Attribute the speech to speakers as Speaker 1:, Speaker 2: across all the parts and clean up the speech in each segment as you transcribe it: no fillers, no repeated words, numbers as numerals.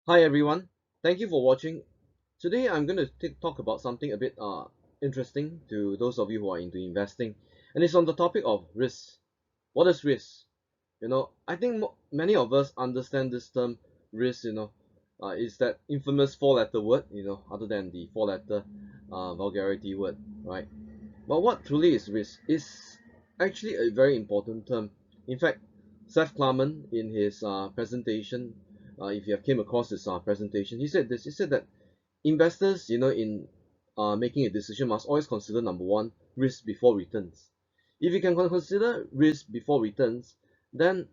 Speaker 1: Hi everyone, thank you for watching. Today I'm going to talk about something a bit interesting to those of you who are into investing, and it's on the topic of risk. What is risk? I think many of us understand this term risk. Is that infamous four-letter word. Other than the four-letter vulgarity word, right? But what truly is risk is actually a very important term. In fact, Seth Klarman in his presentation, if you have came across his presentation, he said this. He said that investors, in making a decision, must always consider number one, risk before returns. If you can consider risk before returns, then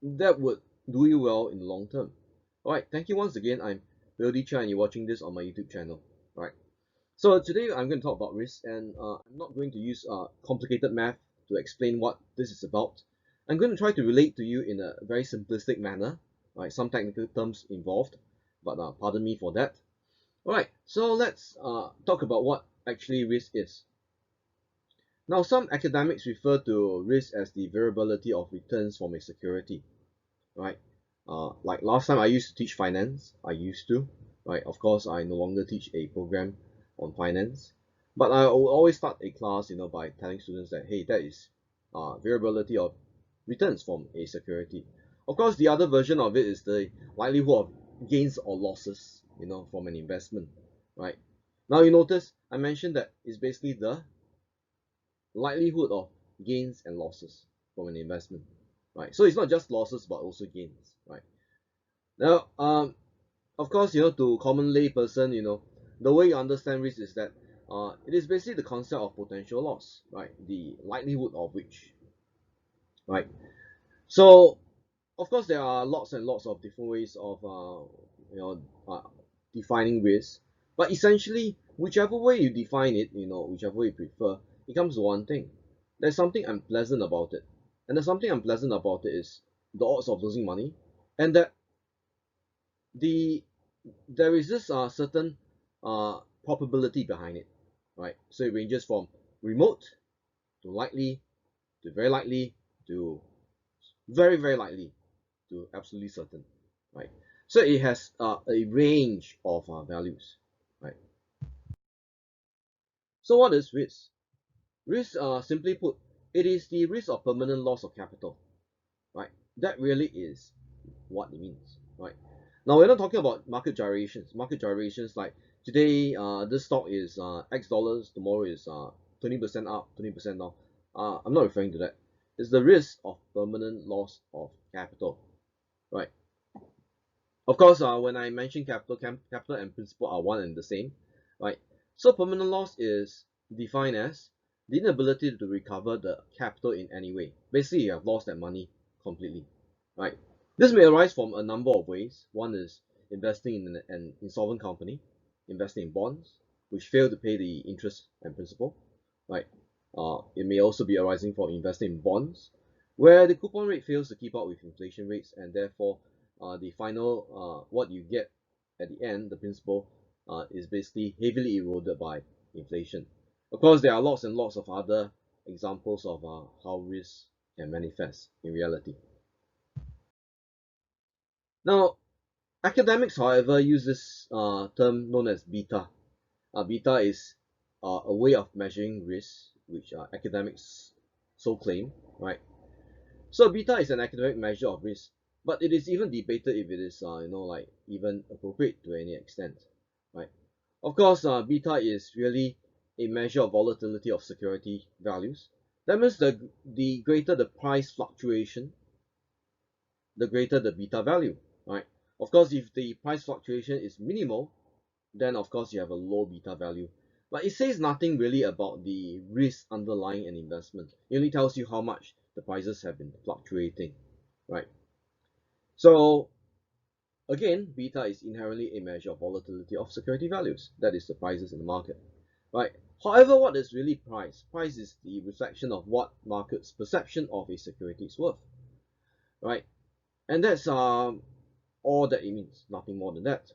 Speaker 1: that would do you well in the long term. All right, thank you once again. I'm Bill Chan, and you're watching this on my YouTube channel. All right. So today I'm going to talk about risk, and I'm not going to use complicated math to explain what this is about. I'm going to try to relate to you in a very simplistic manner, right? Some technical terms involved, but pardon me for that. All right, so let's talk about what actually risk is. Now, some academics refer to risk as the variability of returns from a security, right? Like last time I used to teach finance, I used to, right? Of course, I no longer teach a program on finance, but I will always start a class, by telling students that, hey, that is variability of returns from a security. Of course, the other version of it is the likelihood of gains or losses, from an investment, right? Now you notice I mentioned that it's basically the likelihood of gains and losses from an investment, right? So it's not just losses but also gains, right? Now, of course, to common lay person, the way you understand risk is that it is basically the concept of potential loss, right? The likelihood of which, right? So, of course, there are lots and lots of different ways of, defining risk. But essentially, whichever way you define it, whichever way you prefer, it comes to one thing. There's something unpleasant about it. And there's something unpleasant about it is the odds of losing money, and that the there is this certain probability behind it, right? So it ranges from remote to likely to very likely to very very likely to absolutely certain, right? So it has a range of values, right? So what is risk? Risk, simply put, it is the risk of permanent loss of capital, right? That really is what it means, right? Now we're not talking about market gyrations. Market gyrations like today, this stock is X dollars, tomorrow is 20% up, 20% down. I'm not referring to that. It's the risk of permanent loss of capital, right? Of course, when I mention capital and principal are one and the same, right? So permanent loss is defined as the inability to recover the capital in any way. Basically, you have lost that money completely, right? This may arise from a number of ways. One is investing in an insolvent company, investing in bonds, which fail to pay the interest and principal, right? It may also be arising from investing in bonds, where the coupon rate fails to keep up with inflation rates, and therefore the final what you get at the end, the principal, is basically heavily eroded by inflation. Of course, there are lots and lots of other examples of how risk can manifest in reality. Now, academics, however, use this term known as beta. Beta is a way of measuring risk, which academics so claim, right? So beta is an academic measure of risk, but it is even debated if it is, like even appropriate to any extent, right? Of course, beta is really a measure of volatility of security values. That means the greater the price fluctuation, the greater the beta value, right? Of course, if the price fluctuation is minimal, then of course you have a low beta value. But it says nothing really about the risk underlying an investment. It only tells you how much the prices have been fluctuating, right? So again, beta is inherently a measure of volatility of security values. That is the prices in the market, right? However, what is really price? Price is the reflection of what market's perception of a security is worth, right? And that's all that it means, nothing more than that,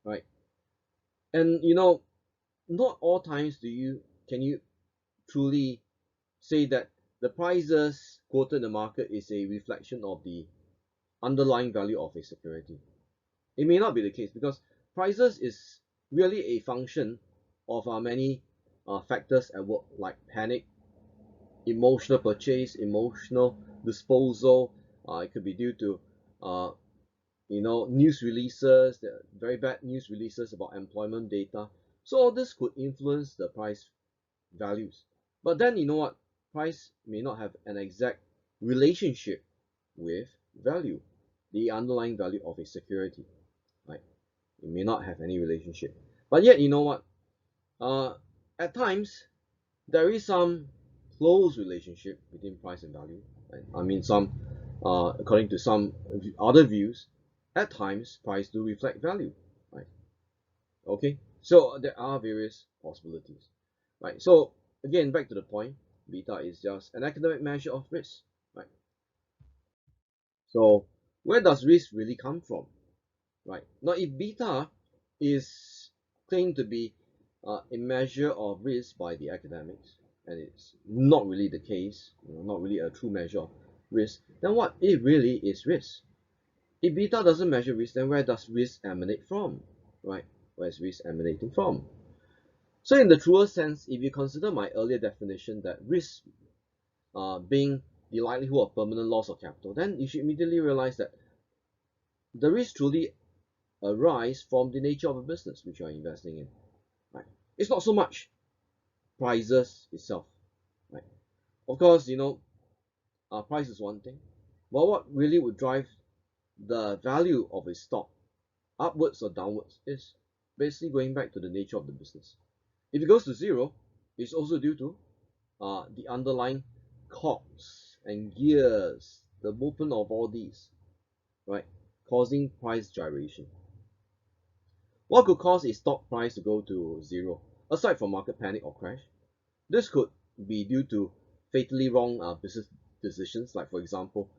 Speaker 1: right? And not all times can you truly say that the prices quoted in the market is a reflection of the underlying value of a security. It may not be the case because prices is really a function of many factors at work, like panic, emotional purchase, emotional disposal. It could be due to uh, news releases, the very bad news releases about employment data. So all this could influence the price values. But then you know what? Price may not have an exact relationship with value, the underlying value of a security. Right? It may not have any relationship. But yet, you know what? Uh, at times, there is some close relationship between price and value. Right? I mean, according to some other views, at times price do reflect value. Right? Okay, so there are various possibilities. Right? So again, back to the point, beta is just an academic measure of risk. Right? So where does risk really come from? Right? Now, if beta is claimed to be a measure of risk by the academics, and it's not really the case, not really a true measure of risk, then what it really is risk? If beta doesn't measure risk, then where does risk emanate from? Right? Where is risk emanating from? So in the truer sense, if you consider my earlier definition that risk being the likelihood of permanent loss of capital, then you should immediately realize that the risk truly arise from the nature of a business which you are investing in. Right? It's not so much prices itself. Right? Of course, price is one thing, but what really would drive the value of a stock upwards or downwards is basically going back to the nature of the business. If it goes to zero, it's also due to the underlying cogs and gears, the movement of all these, right, causing price gyration. What could cause a stock price to go to zero, aside from market panic or crash? This could be due to fatally wrong business decisions, like for example,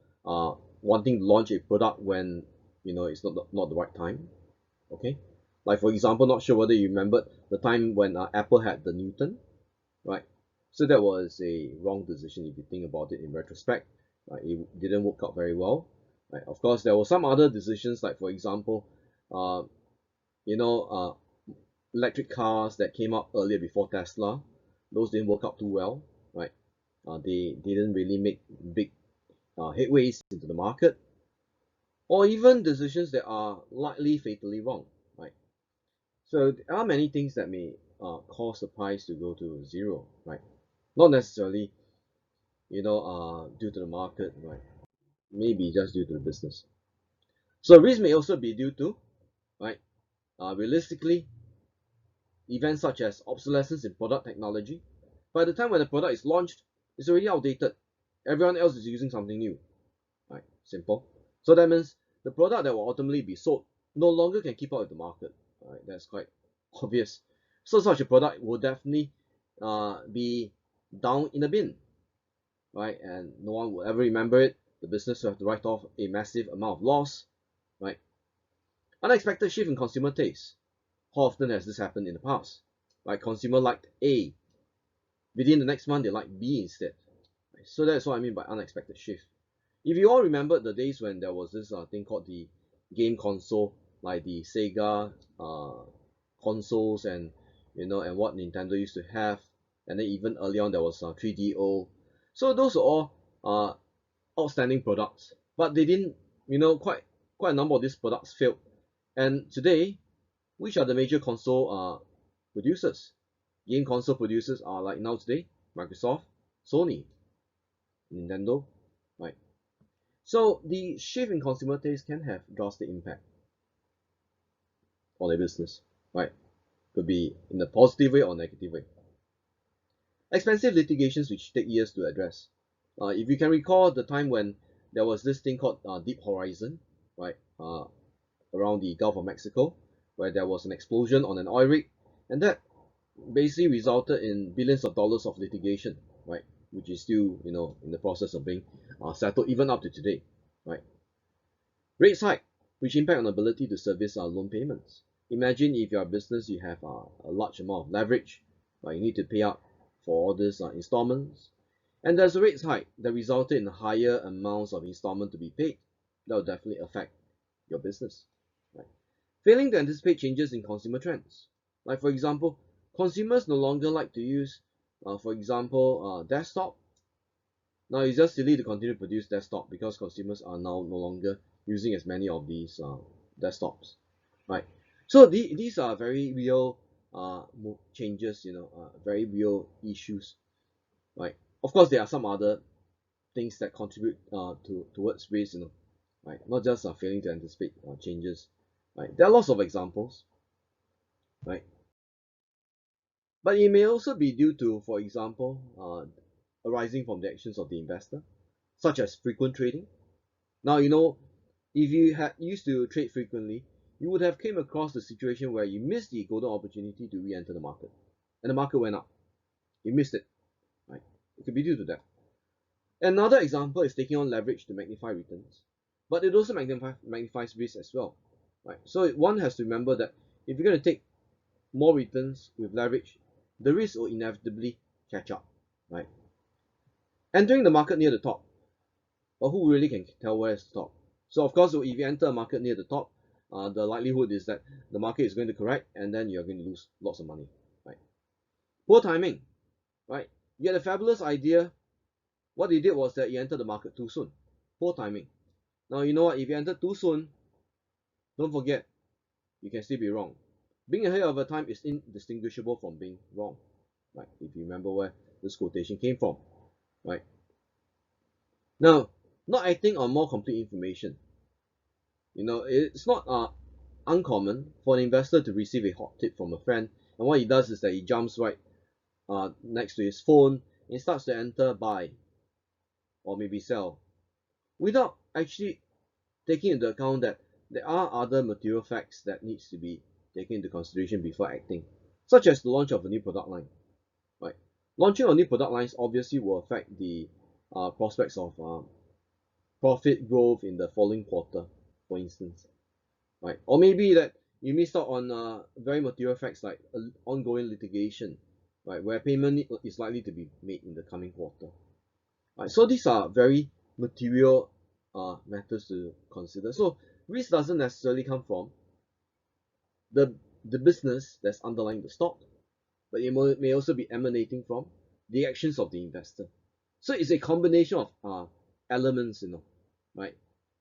Speaker 1: wanting to launch a product when it's not the right time. Okay, like for example, not sure whether you remembered the time when Apple had the Newton, right? So that was a wrong decision if you think about it in retrospect. Right? It didn't work out very well. Right? Of course, there were some other decisions, like for example, uh, you know, electric cars that came up earlier before Tesla. Those didn't work out too well, right? They didn't really make big headways into the market, or even decisions that are likely fatally wrong, right? So there are many things that may cause the price to go to zero, right? Not necessarily, due to the market, right? Maybe just due to the business. So risk may also be due to, right? Realistically, events such as obsolescence in product technology. By the time when the product is launched, it's already outdated. Everyone else is using something new. Right? Simple. So that means the product that will ultimately be sold no longer can keep up with the market. Right? That's quite obvious. So such a product will definitely be down in the bin, right? And no one will ever remember it. The business will have to write off a massive amount of loss, right? Unexpected shift in consumer taste. How often has this happened in the past? Like consumer liked A, within the next month they like B instead. Right? So that's what I mean by unexpected shift. If you all remember the days when there was this thing called the game console, like the Sega consoles, and what Nintendo used to have, and then even early on there was 3DO. So those are all outstanding products, but they didn't, quite a number of these products failed. And today, which are the major console producers? Game console producers are like now today, Microsoft, Sony, Nintendo, right? So the shift in consumer taste can have drastic impact on a business, right? Could be in a positive way or negative way. Expensive litigations which take years to address. If you can recall the time when there was this thing called Deep Horizon, right, around the Gulf of Mexico, where there was an explosion on an oil rig, and that basically resulted in billions of dollars of litigation, right, which is still, in the process of being settled even up to today, right. Rates hike, which impact on ability to service our loan payments. Imagine if you're a business, you have a large amount of leverage, right? You need to pay out for all these installments, and there's a rates hike that resulted in higher amounts of installment to be paid. That will definitely affect your business, right? Failing to anticipate changes in consumer trends. Like for example, consumers no longer like to use, for example, desktop. Now it's just silly to continue to produce desktop because consumers are now no longer using as many of these desktops, right? So these are very real changes, very real issues, right? Of course, there are some other things that contribute towards risk, right? Not just failing to anticipate changes, right? There are lots of examples, right? But it may also be due to, for example, arising from the actions of the investor, such as frequent trading. Now, if you had used to trade frequently, you would have came across the situation where you missed the golden opportunity to re-enter the market, and the market went up. You missed it, right? It could be due to that. Another example is taking on leverage to magnify returns, but it also magnifies risk as well, right? So one has to remember that if you're going to take more returns with leverage, the risk will inevitably catch up, right? Entering the market near the top, but who really can tell where it's the top? So of course, if you enter a market near the top, the likelihood is that the market is going to correct, and then you're going to lose lots of money, right? Poor timing, right? You had a fabulous idea. What you did was that you entered the market too soon. Poor timing. Now you know what? If you entered too soon, don't forget you can still be wrong. Being ahead of a time is indistinguishable from being wrong, right? If you remember where this quotation came from, right? Now, not acting on more complete information. It's not uncommon for an investor to receive a hot tip from a friend, and what he does is that he jumps right next to his phone and starts to enter buy or maybe sell without actually taking into account that there are other material facts that needs to be taken into consideration before acting, such as the launch of a new product line. Right, launching of new product lines obviously will affect the prospects of profit growth in the following quarter, for instance. Right? Or maybe that you missed out on very material facts like ongoing litigation, right, where payment is likely to be made in the coming quarter. Right? So these are very material matters to consider. So risk doesn't necessarily come from the business that's underlying the stock, but it may also be emanating from the actions of the investor. So it's a combination of elements, right?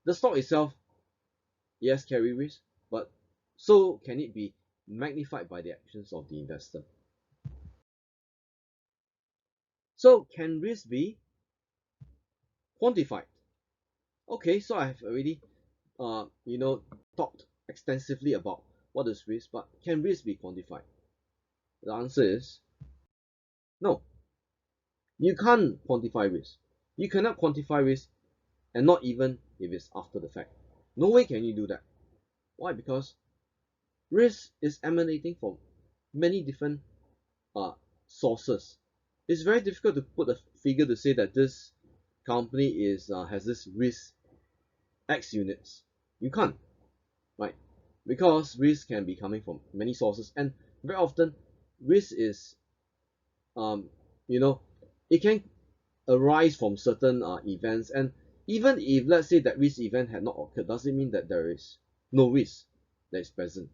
Speaker 1: The stock itself, yes, carry risk, but so can it be magnified by the actions of the investor? So can risk be quantified? Okay, so I have already talked extensively about what is risk, but can risk be quantified? The answer is no. You can't quantify risk. You cannot quantify risk, and not even if it's after the fact. No way can you do that. Why? Because risk is emanating from many different uh, sources. It's very difficult to put a figure to say that this company has this risk X units. You can't, right? Because risk can be coming from many sources, and very often risk is um, you know it can arise from certain events, and even if let's say that risk event had not occurred, doesn't mean that there is no risk that is present.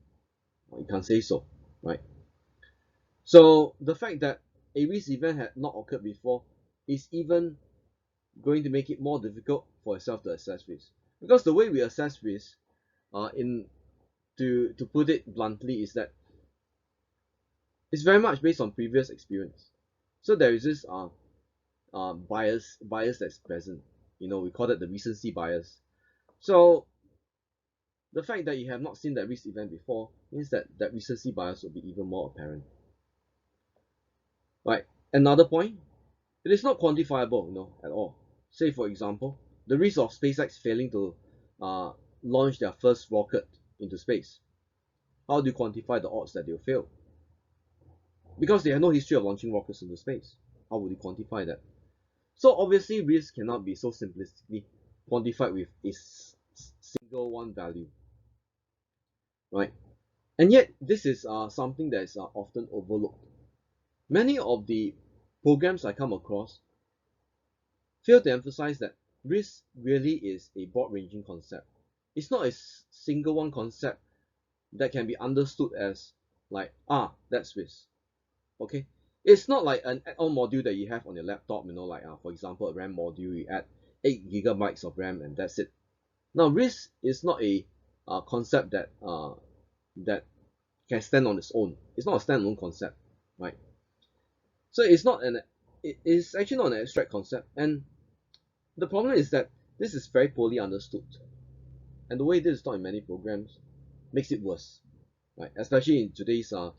Speaker 1: You can't say so, right? So the fact that a risk event had not occurred before is even going to make it more difficult for yourself to assess risk, because the way we assess risk, in to put it bluntly, is that it's very much based on previous experience. So there is this bias that's present. We call it the recency bias. So the fact that you have not seen that risk event before means that that recency bias will be even more apparent. Right. Another point, it is not quantifiable, at all. Say for example, the risk of SpaceX failing to uh, launch their first rocket into space. How do you quantify the odds that they'll fail? Because they have no history of launching rockets into space. How would you quantify that? So obviously, risk cannot be so simplistically quantified with a single one value, right? And yet, this is something that is often overlooked. Many of the programs I come across fail to emphasize that risk really is a broad-ranging concept. It's not a single one concept that can be understood as like, that's risk. Okay, it's not like an add-on module that you have on your laptop, like for example, a RAM module, you add 8 gigabytes of RAM and that's it. Now, risk is not a concept that can stand on its own. It's not a standalone concept, right? So it is actually not an abstract concept, and the problem is that this is very poorly understood, and the way this is taught in many programs makes it worse, right? Especially in today's uh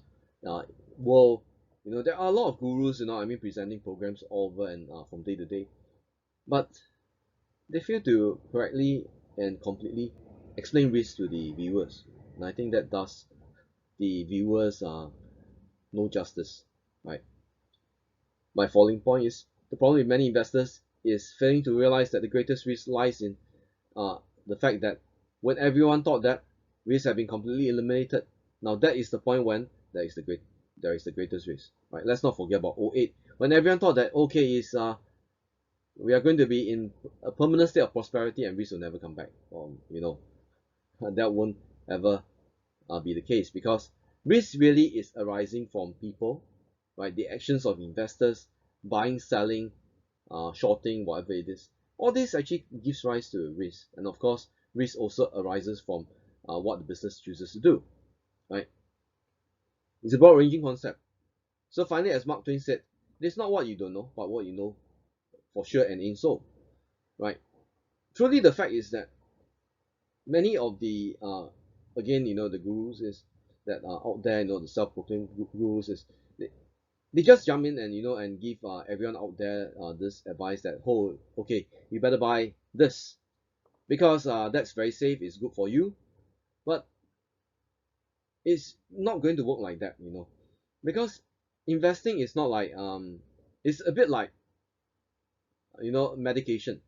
Speaker 1: world, there are a lot of gurus, presenting programs all over and from day to day, but they fail to correctly and completely explain risk to the viewers, and I think that does the viewers no justice, right? My falling point is the problem with many investors is failing to realize that the greatest risk lies in the fact that when everyone thought that risks have been completely eliminated, now that is the point when there is the greatest risk. Right? Let's not forget about '08 when everyone thought that okay is we are going to be in a permanent state of prosperity and risk will never come back. That won't ever be the case because risk really is arising from people, right? The actions of investors, buying, selling, shorting, whatever it is. All this actually gives rise to risk, and of course, risk also arises from what the business chooses to do, right? It's a broad-ranging concept. So finally, as Mark Twain said, it's not what you don't know, but what you know for sure and ain't so, right? Truly, the fact is that many of the again, the gurus is that are out there, the self-proclaimed gurus is they just jump in and and give everyone out there this advice that, oh, okay, you better buy this because that's very safe, it's good for you, but it's not going to work like that, because investing is not like it's a bit like medication.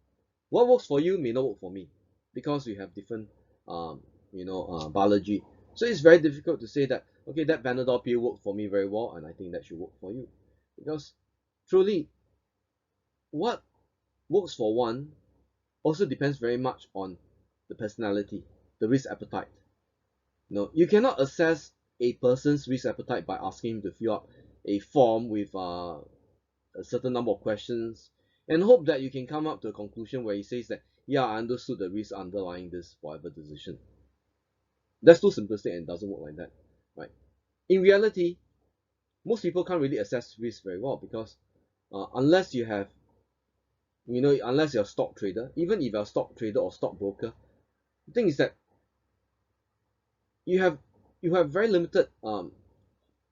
Speaker 1: What works for you may not work for me because we have different biology. So it's very difficult to say that okay, that Panadol pill worked for me very well and I think that should work for you, because truly what works for one also depends very much on the personality, the risk appetite. You cannot assess a person's risk appetite by asking him to fill up a form with a certain number of questions and hope that you can come up to a conclusion where he says that, yeah, I understood the risk underlying this whatever decision. That's too simplistic and doesn't work like that, right? In reality, most people can't really assess risk very well because unless you have, unless you're a stock trader, even if you're a stock trader or stockbroker, the thing is that you have very limited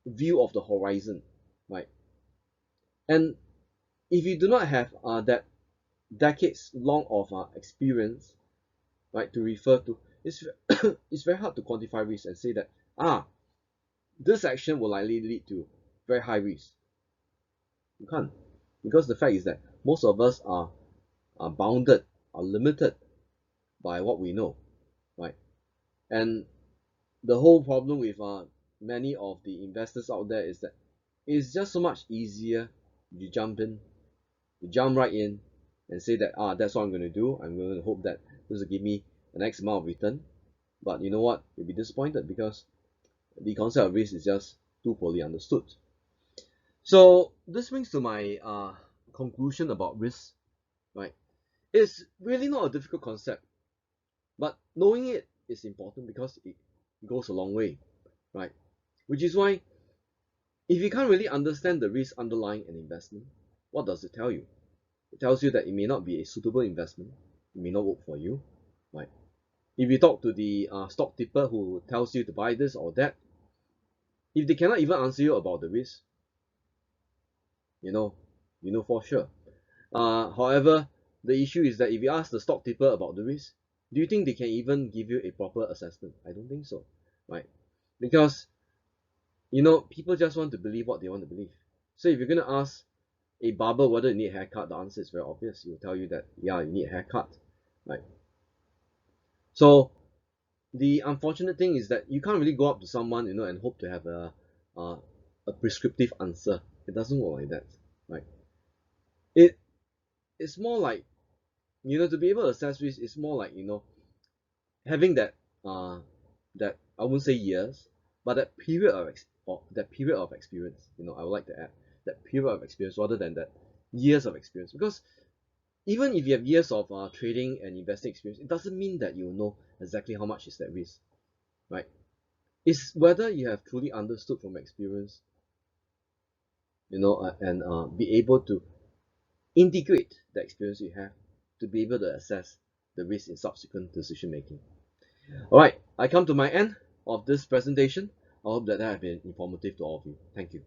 Speaker 1: view of the horizon, right? And if you do not have that decades long of experience, right, to refer to, it's it's very hard to quantify risk and say that this action will likely lead to very high risk. You can't, because the fact is that most of us are bounded, are limited by what we know, right? And the whole problem with many of the investors out there is that it's just so much easier. You jump right in and say that that's what I'm going to do. I'm going to hope that this will give me an X amount of return. But you know what? You'll be disappointed because the concept of risk is just too poorly understood. So this brings to my conclusion about risk, right? It's really not a difficult concept, but knowing it is important because it goes a long way, right? Which is why if you can't really understand the risk underlying an investment, what does it tell you? It tells you that it may not be a suitable investment, it may not work for you, right? If you talk to the stock tipper who tells you to buy this or that, if they cannot even answer you about the risk, you know for sure. However, the issue is that if you ask the stock tipper about the risk, do you think they can even give you a proper assessment? I don't think so, right? Because people just want to believe what they want to believe. So if you're going to ask a barber whether you need a haircut, the answer is very obvious. He will tell you that, yeah, you need a haircut, right? So the unfortunate thing is that you can't really go up to someone, and hope to have a prescriptive answer. It doesn't work like that, right? It it's more like, to be able to assess risk, it's more like, having that that I wouldn't say years, but that period of experience. I would like to add that period of experience rather than that years of experience, because even if you have years of trading and investing experience, it doesn't mean that you know exactly how much is that risk, right? It's whether you have truly understood from experience, and be able to integrate the experience you have to be able to assess the risk in subsequent decision making. All right, I come to my end of this presentation. I hope that I have been informative to all of you. Thank you.